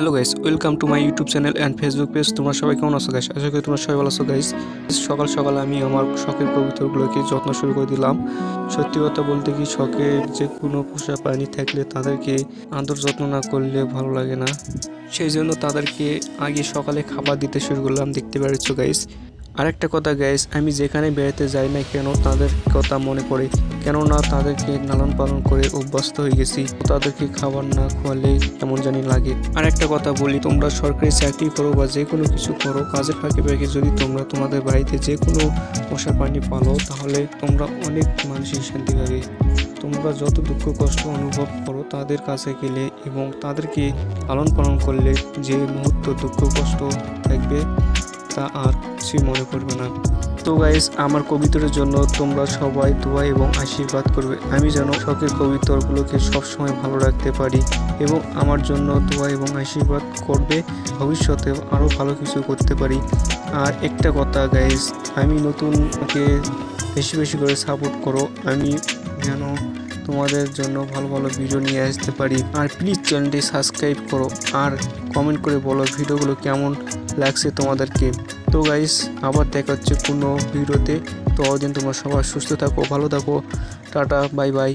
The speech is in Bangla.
Hello guys, welcome to my YouTube channel and Facebook page. তোমরা সবাই কেমন আছো গাইস? আশা করি তোমরা সবাই ভালো আছো গাইস। সকাল সকাল আমি আমার শখের কবুতরগুলোকে যত্ন শুরু করে দিলাম। সত্যি কথা বলতে কি, শখের যে কোনো পোষা প্রাণী থাকলে তাদেরকে আদর যত্ন না করলে ভালো লাগে না। সেই জন্য তাদেরকে আগে সকালে খাবার দিতে শুরু করলাম, দেখতে পাচ্ছ গাইস। আরেকটা কথা গাইস, আমি যেখানে বেড়াতে যাই না কেন তাদের কথা মনে পড়ে, কেননা তাদেরকে লালন পালন করে অভ্যস্ত হয়ে গেছি। তাদেরকে খাবার না খোয়ালে কেমন জানি লাগে। আর একটা কথা বলি, তোমরা সরকারি চাকরি করো বা যে কোনো কিছু করো, কাজের ফাঁকে ফাঁকে যদি তোমরা তোমাদের বাড়িতে যে কোনো পোষা প্রাণী পালো, তাহলে তোমরা অনেক মানসিক শান্তি পাবে। তোমরা যত দুঃখ কষ্ট অনুভব করো তাদের কাছে গেলে এবং তাদেরকে লালন পালন করলে, যে মুহূর্ত দুঃখ কষ্ট থাকবে তা আর কিছুই মনে করবে না। তো গাইস, আমার কবিতরের জন্য তোমরা সবাই দোয়া এবং আশীর্বাদ করবে, আমি যেন শখের কবিতরগুলোকে সবসময় ভালো রাখতে পারি। এবং আমার জন্য দোয়া এবং আশীর্বাদ করবে, ভবিষ্যতে আরও ভালো কিছু করতে পারি। আর একটা কথা গাইস, আমি নতুনকে বেশি বেশি করে সাপোর্ট করো, আমি যেন তোমাদের জন্য ভালো ভালো ভিডিও নিয়ে আসতে পারি। আর প্লিজ চ্যানেলটি সাবস্ক্রাইব করো আর কমেন্ট করে বলো ভিডিওগুলো কেমন লাগছে তোমাদেরকে। তো গাইস, আবার দেখা হচ্ছে কোনো ভিডিওতে। তো দিন তোমরা সবাই সুস্থ থাকো, ভালো থাকো। Tata, bye bye.